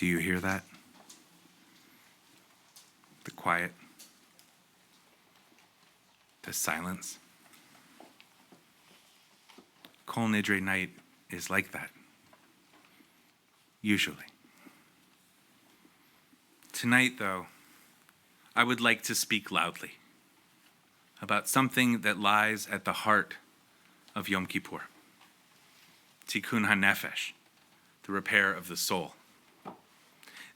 Do you hear that? The quiet, the silence. Kol Nidre night is like that, usually. Tonight, though, I would like to speak loudly about something that lies at the heart of Yom Kippur, Tikkun HaNefesh, the repair of the soul.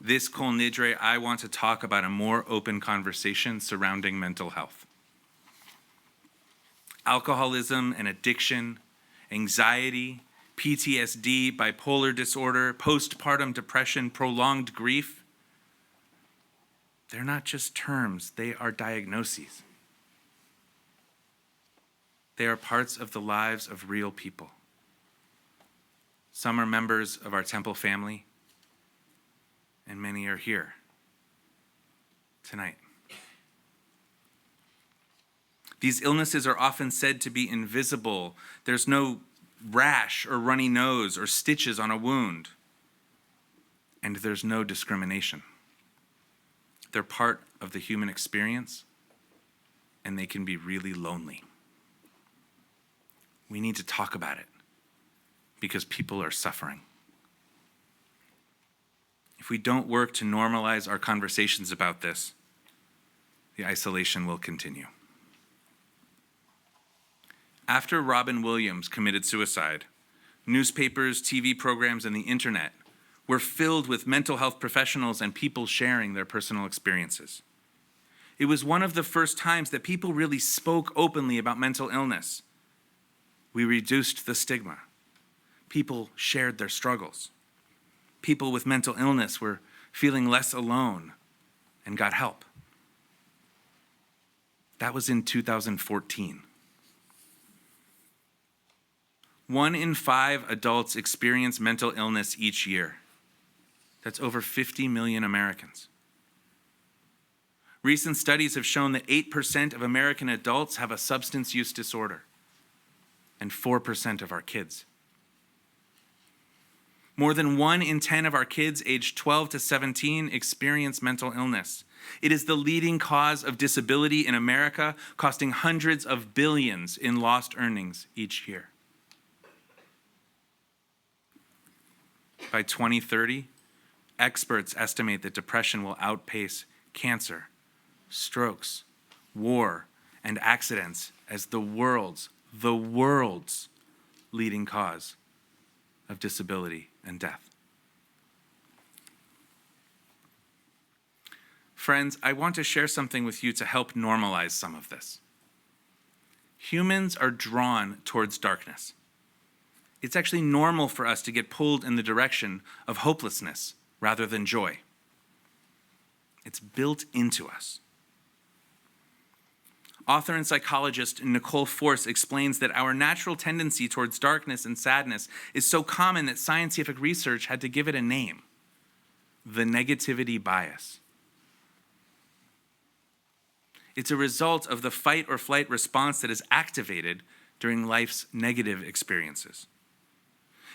This Kol Nidre, I want to talk about a more open conversation surrounding mental health. Alcoholism and addiction, anxiety, PTSD, bipolar disorder, postpartum depression, prolonged grief, they're not just terms, they are diagnoses. They are parts of the lives of real people. Some are members of our temple family, and many are here tonight. These illnesses are often said to be invisible. There's no rash or runny nose or stitches on a wound. And there's no discrimination. They're part of the human experience, and they can be really lonely. We need to talk about it because people are suffering. If we don't work to normalize our conversations about this, the isolation will continue. After Robin Williams committed suicide, newspapers, TV programs, and the internet were filled with mental health professionals and people sharing their personal experiences. It was one of the first times that people really spoke openly about mental illness. We reduced the stigma. People shared their struggles. People with mental illness were feeling less alone and got help. That was in 2014. 1 in 5 adults experience mental illness each year. That's over 50 million Americans. Recent studies have shown that 8% of American adults have a substance use disorder, and 4% of our kids. More than 1 in 10 of our kids aged 12 to 17 experience mental illness. It is the leading cause of disability in America, costing hundreds of billions in lost earnings each year. By 2030, experts estimate that depression will outpace cancer, strokes, war, and accidents as the world's leading cause of disability and death. Friends, I want to share something with you to help normalize some of this. Humans are drawn towards darkness. It's actually normal for us to get pulled in the direction of hopelessness rather than joy. It's built into us. Author and psychologist Nicole Force explains that our natural tendency towards darkness and sadness is so common that scientific research had to give it a name: the negativity bias. It's a result of the fight or flight response that is activated during life's negative experiences.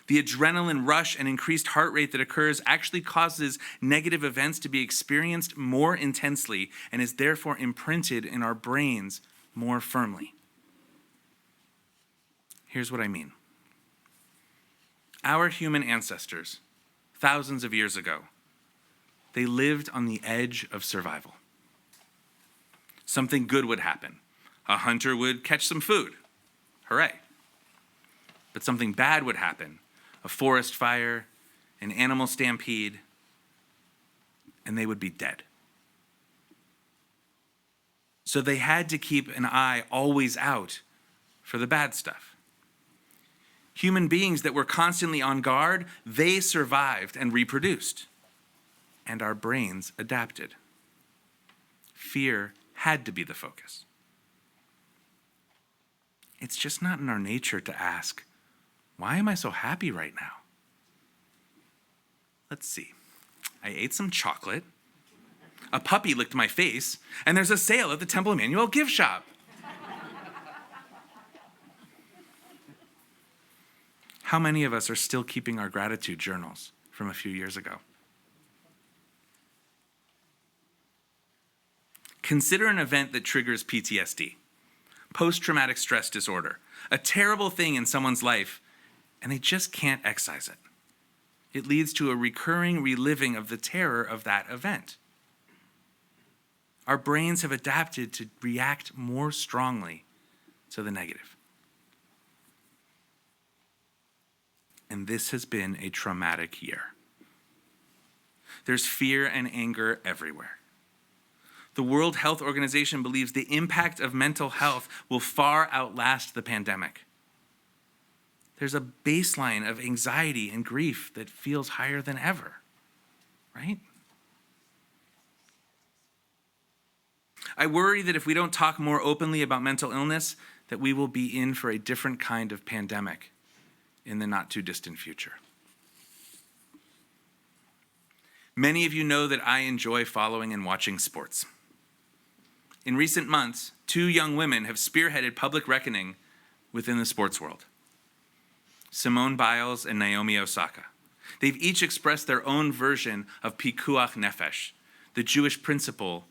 The adrenaline rush and increased heart rate that occurs actually causes negative events to be experienced more intensely and is therefore imprinted in our brains more firmly. Here's what I mean. Our human ancestors, thousands of years ago, they lived on the edge of survival. Something good would happen. A hunter would catch some food. Hooray. But something bad would happen. A forest fire, an animal stampede, and they would be dead. So they had to keep an eye always out for the bad stuff. Human beings that were constantly on guard, they survived and reproduced. And our brains adapted. Fear had to be the focus. It's just not in our nature to ask, why am I so happy right now? Let's see. I ate some chocolate, a puppy licked my face, and there's a sale at the Temple Emanu-El gift shop. How many of us are still keeping our gratitude journals from a few years ago? Consider an event that triggers PTSD, post-traumatic stress disorder, a terrible thing in someone's life, and they just can't excise it. It leads to a recurring reliving of the terror of that event. Our brains have adapted to react more strongly to the negative. And this has been a traumatic year. There's fear and anger everywhere. The World Health Organization believes the impact of mental health will far outlast the pandemic. There's a baseline of anxiety and grief that feels higher than ever, right? I worry that if we don't talk more openly about mental illness, that we will be in for a different kind of pandemic in the not too distant future. Many of you know that I enjoy following and watching sports. In recent months, 2 young women have spearheaded public reckoning within the sports world. Simone Biles and Naomi Osaka. They've each expressed their own version of pikuach nefesh, the Jewish principle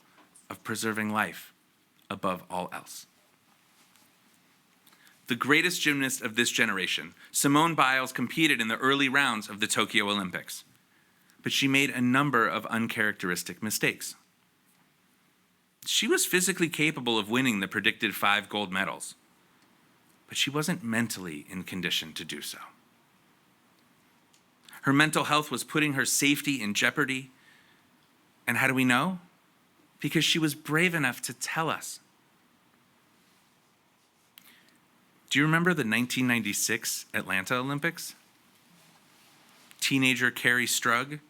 of preserving life above all else. The greatest gymnast of this generation, Simone Biles, competed in the early rounds of the Tokyo Olympics, but she made a number of uncharacteristic mistakes. She was physically capable of winning the predicted 5 gold medals, but she wasn't mentally in condition to do so. Her mental health was putting her safety in jeopardy. And how do we know? Because she was brave enough to tell us. Do you remember the 1996 Atlanta Olympics? Teenager Carrie Strug.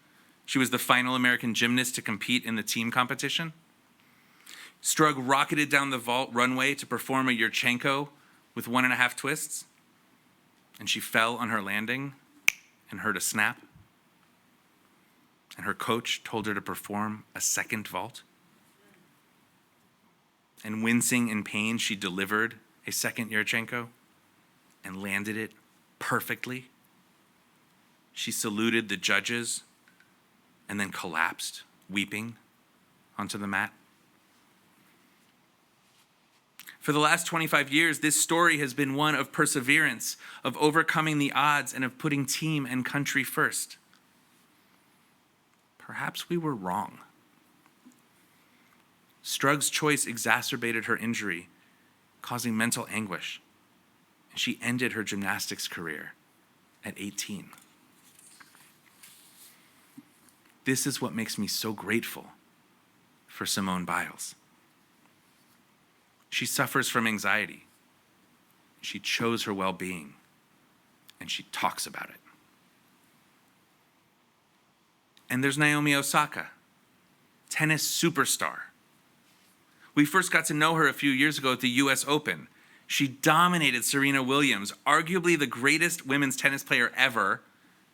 She was the final American gymnast to compete in the team competition. Strug rocketed down the vault runway to perform a Yurchenko with 1.5 twists, and she fell on her landing and heard a snap. And her coach told her to perform a second vault. And wincing in pain, she delivered a second Yurchenko and landed it perfectly. She saluted the judges and then collapsed, weeping, onto the mat. For the last 25 years, this story has been one of perseverance, of overcoming the odds, and of putting team and country first. Perhaps we were wrong. Strug's choice exacerbated her injury, causing mental anguish, and she ended her gymnastics career at 18. This is what makes me so grateful for Simone Biles. She suffers from anxiety. She chose her well-being, and she talks about it. And there's Naomi Osaka, tennis superstar. We first got to know her a few years ago at the US Open. She dominated Serena Williams, arguably the greatest women's tennis player ever,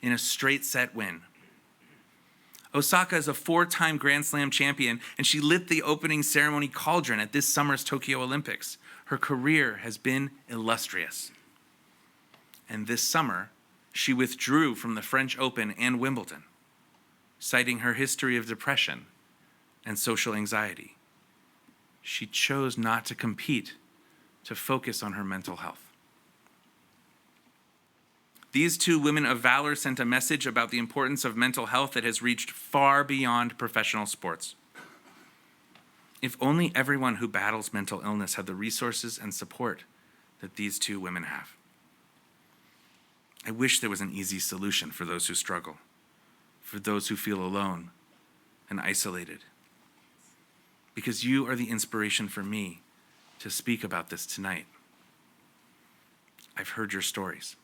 in a straight set win. Osaka is a 4-time Grand Slam champion, and she lit the opening ceremony cauldron at this summer's Tokyo Olympics. Her career has been illustrious. And this summer, she withdrew from the French Open and Wimbledon, citing her history of depression and social anxiety. She chose not to compete, to focus on her mental health. These 2 women of valor sent a message about the importance of mental health that has reached far beyond professional sports. If only everyone who battles mental illness had the resources and support that these 2 women have. I wish there was an easy solution for those who struggle, for those who feel alone and isolated. Because you are the inspiration for me to speak about this tonight. I've heard your stories.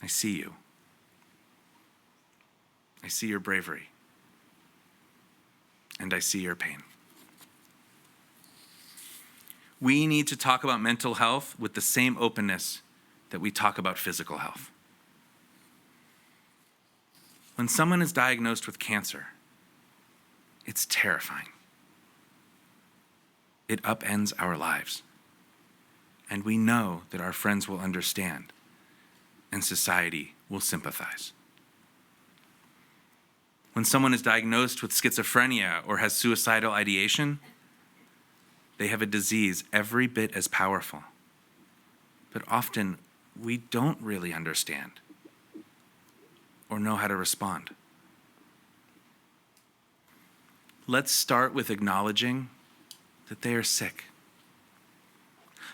I see you. I see your bravery. And I see your pain. We need to talk about mental health with the same openness that we talk about physical health. When someone is diagnosed with cancer, it's terrifying. It upends our lives. And we know that our friends will understand, and society will sympathize. When someone is diagnosed with schizophrenia or has suicidal ideation, they have a disease every bit as powerful. But often, we don't really understand or know how to respond. Let's start with acknowledging that they are sick.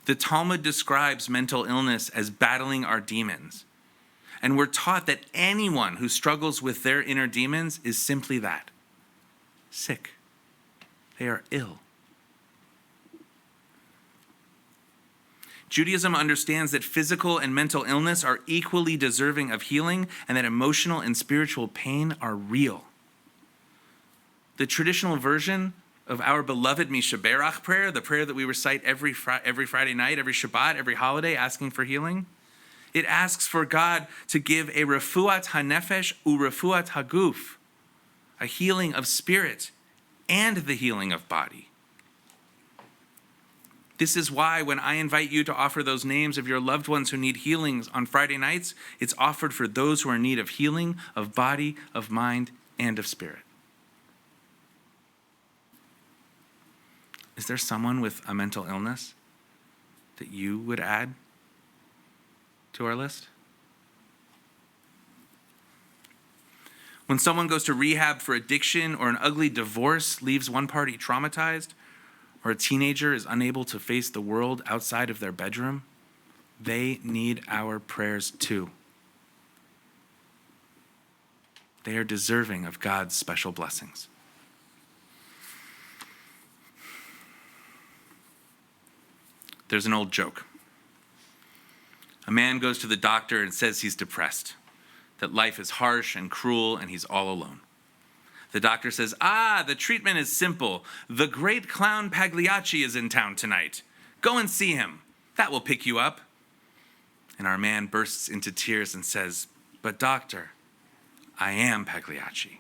The Talmud describes mental illness as battling our demons. And we're taught that anyone who struggles with their inner demons is simply that, sick. They are ill. Judaism understands that physical and mental illness are equally deserving of healing and that emotional and spiritual pain are real. The traditional version of our beloved Mishaberach prayer, the prayer that we recite every Friday night, every Shabbat, every holiday, asking for healing, it asks for God to give a refuat hanefesh urefuat haguf, a healing of spirit and the healing of body. This is why when I invite you to offer those names of your loved ones who need healings on Friday nights, it's offered for those who are in need of healing of body, of mind, and of spirit. Is there someone with a mental illness that you would add to our list? When someone goes to rehab for addiction or an ugly divorce leaves one party traumatized, or a teenager is unable to face the world outside of their bedroom, they need our prayers too. They are deserving of God's special blessings. There's an old joke. A man goes to the doctor and says he's depressed, that life is harsh and cruel and he's all alone. The doctor says, the treatment is simple. The great clown Pagliacci is in town tonight. Go and see him. That will pick you up. And our man bursts into tears and says, but doctor, I am Pagliacci.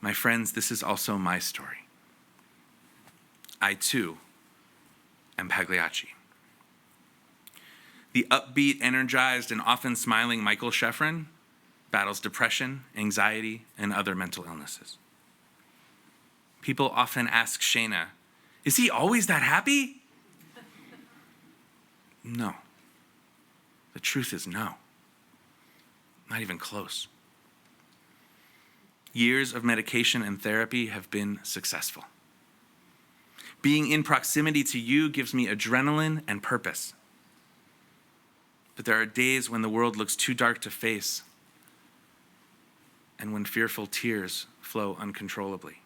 My friends, this is also my story. I too am Pagliacci. The upbeat, energized, and often smiling Michael Shefrin battles depression, anxiety, and other mental illnesses. People often ask Shayna, is he always that happy? No. The truth is no. Not even close. Years of medication and therapy have been successful. Being in proximity to you gives me adrenaline and purpose. But there are days when the world looks too dark to face and when fearful tears flow uncontrollably.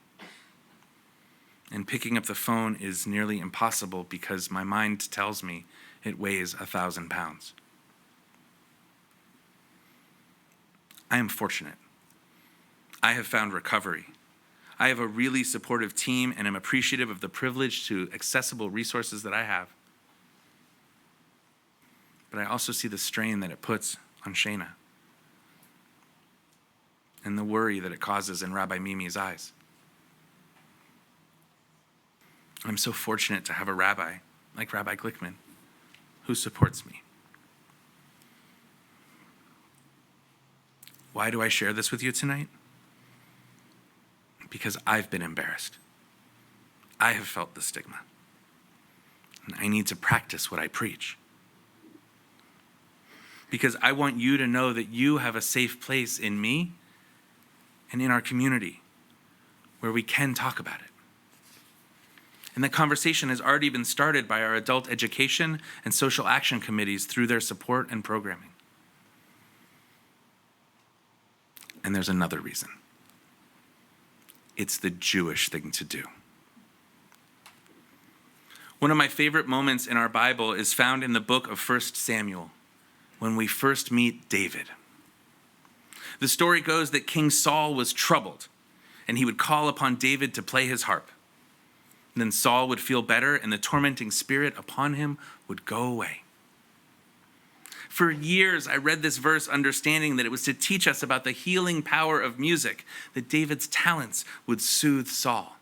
And picking up the phone is nearly impossible because my mind tells me it weighs 1,000 pounds. I am fortunate. I have found recovery. I have a really supportive team and am appreciative of the privilege to accessible resources that I have. But I also see the strain that it puts on Shayna and the worry that it causes in Rabbi Mimi's eyes. I'm so fortunate to have a rabbi like Rabbi Glickman who supports me. Why do I share this with you tonight? Because I've been embarrassed. I have felt the stigma. And I need to practice what I preach. Because I want you to know that you have a safe place in me and in our community where we can talk about it. And the conversation has already been started by our adult education and social action committees through their support and programming. And there's another reason. It's the Jewish thing to do. One of my favorite moments in our Bible is found in the book of 1 Samuel, when we first meet David. The story goes that King Saul was troubled, and he would call upon David to play his harp. And then Saul would feel better, and the tormenting spirit upon him would go away. For years, I read this verse understanding that it was to teach us about the healing power of music, that David's talents would soothe Saul.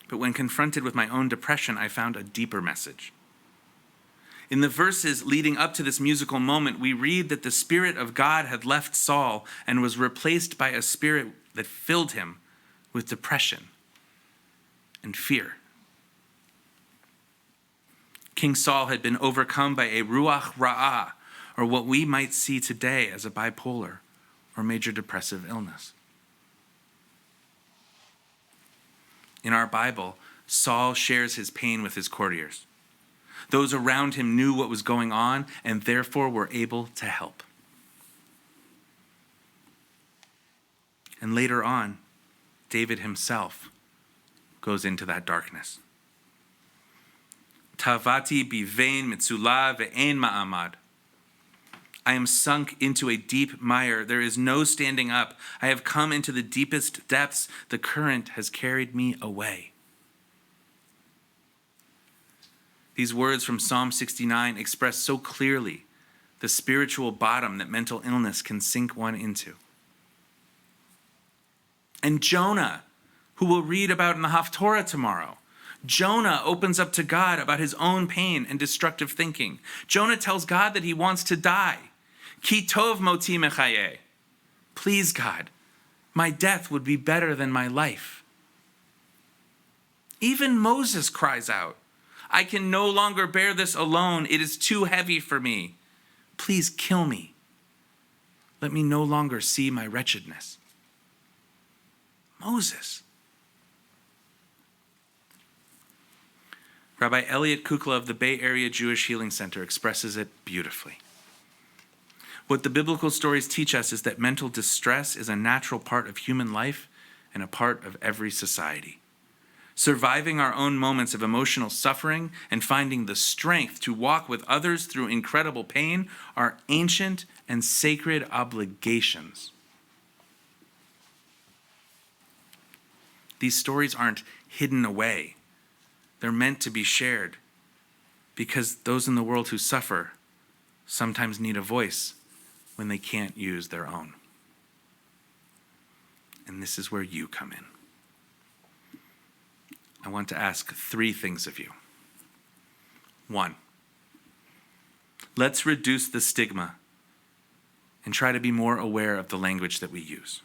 But when confronted with my own depression, I found a deeper message. In the verses leading up to this musical moment, we read that the Spirit of God had left Saul and was replaced by a spirit that filled him with depression and fear. King Saul had been overcome by a ruach ra'ah, or what we might see today as a bipolar or major depressive illness. In our Bible, Saul shares his pain with his courtiers. Those around him knew what was going on and therefore were able to help. And later on, David himself goes into that darkness. Tavati bivein mitzula ve'en ma'amad. I am sunk into a deep mire. There is no standing up. I have come into the deepest depths. The current has carried me away. These words from Psalm 69 express so clearly the spiritual bottom that mental illness can sink one into. And Jonah, who we'll read about in the Haftorah tomorrow, Jonah opens up to God about his own pain and destructive thinking. Jonah tells God that he wants to die. Ki tov moti mechaye. Please, God, my death would be better than my life. Even Moses cries out, I can no longer bear this alone. It is too heavy for me. Please kill me. Let me no longer see my wretchedness. Moses. Rabbi Elliot Kukla of the Bay Area Jewish Healing Center expresses it beautifully. What the biblical stories teach us is that mental distress is a natural part of human life and a part of every society. Surviving our own moments of emotional suffering and finding the strength to walk with others through incredible pain are ancient and sacred obligations. These stories aren't hidden away. They're meant to be shared because those in the world who suffer sometimes need a voice when they can't use their own. And this is where you come in. I want to ask 3 things of you. 1, let's reduce the stigma and try to be more aware of the language that we use.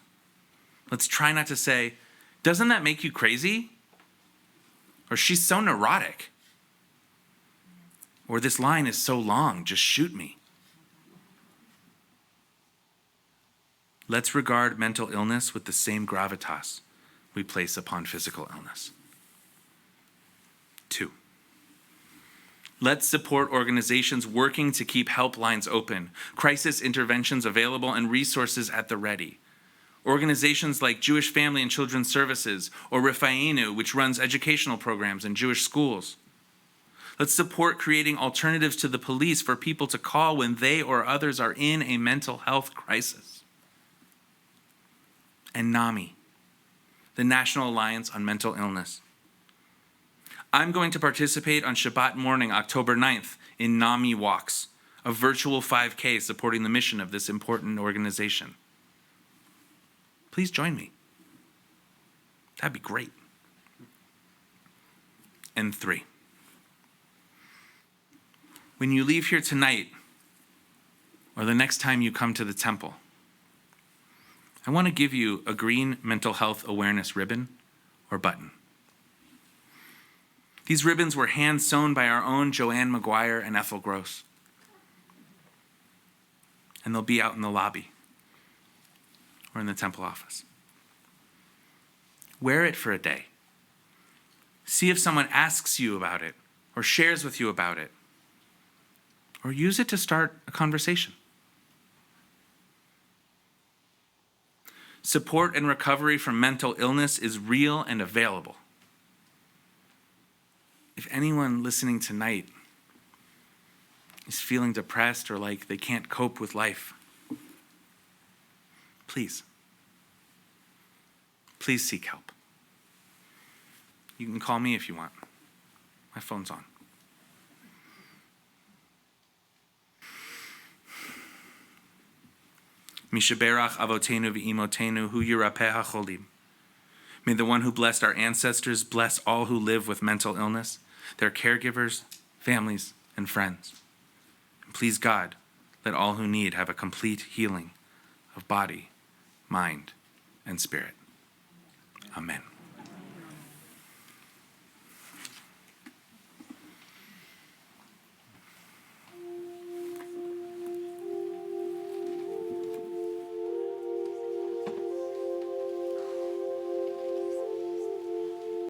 Let's try not to say, doesn't that make you crazy? Or she's so neurotic. Or this line is so long, just shoot me. Let's regard mental illness with the same gravitas we place upon physical illness. 2, let's support organizations working to keep helplines open, crisis interventions available, and resources at the ready. Organizations like Jewish Family and Children's Services or Rifa'enu, which runs educational programs in Jewish schools. Let's support creating alternatives to the police for people to call when they or others are in a mental health crisis. And NAMI, the National Alliance on Mental Illness. I'm going to participate on Shabbat morning, October 9th, in NAMI Walks, a virtual 5K supporting the mission of this important organization. Please join me. That'd be great. And 3, when you leave here tonight, or the next time you come to the temple, I want to give you a green mental health awareness ribbon or button. These ribbons were hand sewn by our own Joanne McGuire and Ethel Gross. And they'll be out in the lobby or in the temple office. Wear it for a day. See if someone asks you about it or shares with you about it. Or use it to start a conversation. Support and recovery from mental illness is real and available. If anyone listening tonight is feeling depressed or like they can't cope with life, please seek help. You can call me if you want. My phone's on. Mishaberach avotenu v'imotenu hu yirapeh hacholim. May the one who blessed our ancestors bless all who live with mental illness, their caregivers, families, and friends. Please God, let all who need have a complete healing of body, mind, and spirit. Amen.